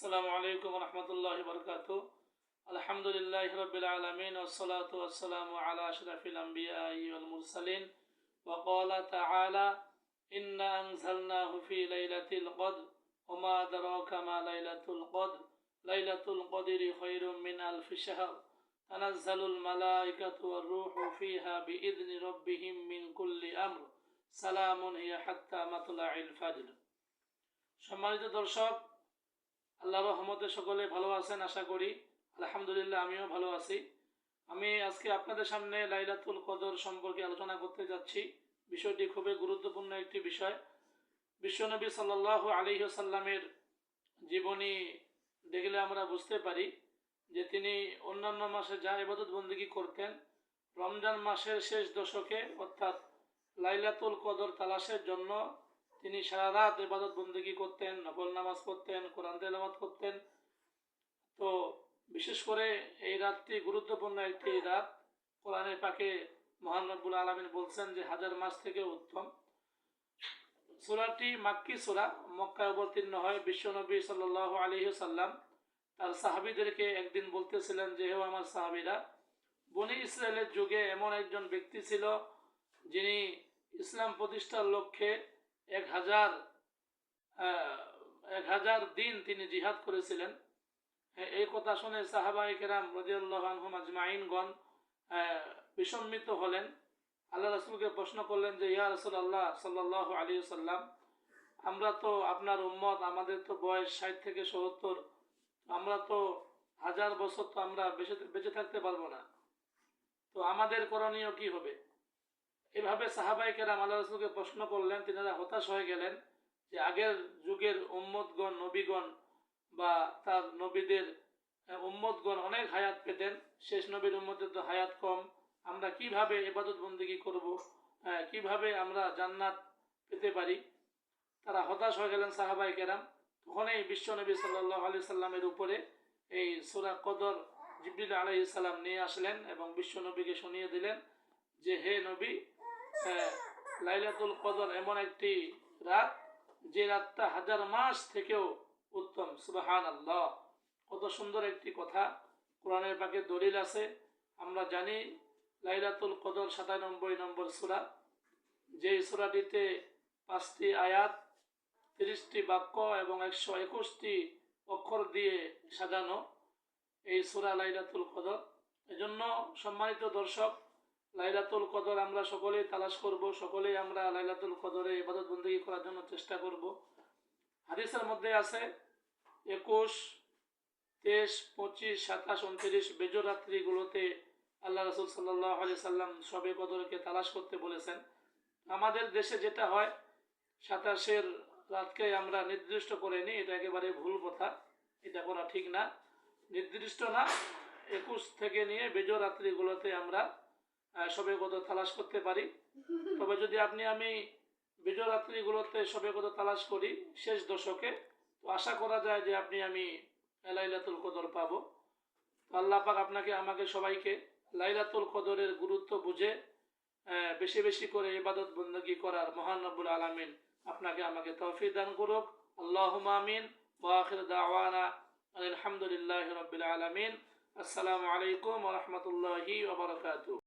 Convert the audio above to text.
আসসালামু আলাইকুম ওয়া রাহমাতুল্লাহি ওয়া বারাকাতুহু। আলহামদুলিল্লাহি রাব্বিল আলামিন ওয়াসসালাতু ওয়াসসালামু আলা আশরাফিল আমবিয়াই ওয়াল মুরসালিন। ওয়া ক্বালা তাআলা ইন্না আনজালনাহু ফি লাইলাতিল কদর ওয়া মা আদরাকা মা লাইলাতুল কদর লাইলাতুল কদরি খায়রুম মিন আলফি শাহর তানাজ্জালুল মালায়েকাতু ওয়ার রূহু ফিহা বিইذনি রাব্বিহিম মিন কুল্লি আমর সালামুন হিয়া হাত্তা মাতলাইল ফাজর। সম্মানিত দর্শক, আল্লাহর রহমতে সকলে ভালো আছেন আশা করি। আলহামদুলিল্লাহ, আমিও ভালো আছি। আমি আজকে আপনাদের সামনে লাইলাতুল কদর সম্পর্কে আলোচনা করতে যাচ্ছি। বিষয়টি খুবই গুরুত্বপূর্ণ একটি বিষয়। বিশ্বনবী সাল্লাল্লাহু আলাইহি ওয়াসাল্লামের জীবনী দেখলে আমরা বুঝতে পারি যে তিনি অন্যান্য মাসে যা ইবাদত বন্দেগী করতেন, রমজান মাসের শেষ দশকে অর্থাৎ লাইলাতুল কদর তালাশের জন্য তিনি সারা রাত ইবাদত বন্দেগী করতেন, নফল নামাজ পড়তেন, কোরআন তেলাওয়াত করতেন। তো বিশেষ করে এই রাতটি গুরুত্বপূর্ণ একটি রাত। কোরআনে পাকে মহান রব্বুল আলামিন বলছেন যে হাজার মাস থেকে উত্তম। সূরাটি মাক্কি সূরা, মক্কায় অবতীর্ণ হয়। বিশ্বনবী সাল্লাল্লাহু আলাইহি ওয়াসাল্লাম তার সাহাবীদেরকে একদিন বলতেছিলেন যে, হে আমার সাহাবীরা, বনী ইসরায়েলের যুগে এমন একজন ব্যক্তি ছিল যিনি ইসলাম প্রতিষ্ঠার লক্ষ্যে 1000 দিন তিনি জিহাদ করেছিলেন। এই কথা শুনে সাহাবায়ে কেরাম রাদিয়াল্লাহু আনহুম আজমাইনগণ বিস্মিত হলেন। আল্লাহ রাসূলকে প্রশ্ন করলেন যে, ইয়া রাসূলুল্লাহ সাল্লাল্লাহু আলাইহি ওয়াসাল্লাম, আমরা তো আপনার উম্মত, আমাদের তো বয়স 60 থেকে 70, আমরা তো 1000 বছর তো আমরা বেঁচে থাকতে পারবো না, তো আমাদের করণীয় কি হবে? এভাবে সাহাবায়ে কেরাম আল্লাহ রাসূলকে প্রশ্ন করলেন। তিনারা হতাশ হয়ে গেলেন যে আগের যুগের উম্মতগণ, নবীগণ বা তার নবীদের উম্মতগণ অনেক হায়াত পেতেন, শেষ নবীর উম্মতের তো হায়াত কম, আমরা কিভাবে ইবাদত বন্দেগী করব, কিভাবে আমরা জান্নাত পেতে পারি? তারা হতাশ হয়ে গেলেন সাহাবায়ে কেরাম। তখনই বিশ্বনবী সাল্লাল্লাহু আলাইহি সাল্লামের উপরে এই সূরা কদর জিবরিল আলাইহিস সালাম নিয়ে আসলেন এবং বিশ্বনবীকে শুনিয়ে দিলেন যে, হে নবী, লাইলাতুল কদর এমন একটি রাত যে রাতটা 1000 মাস থেকেও উত্তম। সুবহানাল্লাহ, কত সুন্দর একটি কথা। কোরআনের পাকে দলিল আছে। আমরা জানি লাইলাতুল কদর 97 নম্বর সূরা, যে সূরাটিতে 5টি আয়াত, 30টি বাক্য এবং 121টি অক্ষর দিয়ে সাজানো এই সূরা লাইলাতুল কদর। এজন্য সম্মানিত দর্শক, লাইলাতুল কদর আমরা সকলেই তালাশ করব, সকলেই আমরা লাইলাতুল কদরে ইবাদত বন্দেগী করার জন্য চেষ্টা করব। হাদিসের মধ্যে আছে 21, 23, 25, 27, 29 বেজর রাত্রিগুলোতে আল্লাহ রাসূল সাল্লাল্লাহু আলাইহি সাল্লাম শবে কদরকে তালাশ করতে বলেছেন। আমাদের দেশে যেটা হয়, 27-এর রাতকে আমরা নির্দিষ্ট করে নিই, এটা একেবারে ভুল কথা, এটা করা ঠিক না। নির্দিষ্ট না, 21 থেকে নিয়ে বেজর রাত্রিগুলোতে আমরা শবে কদর তালাশ করতে পারি। তবে যদি আমি বেজর রাত্রিগুলোতে শবে কদর তালাশ করি শেষ দশকে, তো আশা করা যায় যে আমি লাইলাতুল কদর পাবো। আল্লাহ পাক আপনাকে, আমাকে, সবাইকে লাইলাতুল কদরের গুরুত্ব বুঝে বেশি বেশি করে ইবাদত বন্দেগী করার মহান রব্বুল আলামিন আপনাকে আমাকে তৌফিক দান করুক। আল্লাহুম্মা আমিন। ওয়া আখির দাওয়ানা আলহামদুলিল্লাহি রাব্বিল আলামিন। আসসালামু আলাইকুম ওয়া রাহমাতুল্লাহি ওয়া বারাকাতুহু।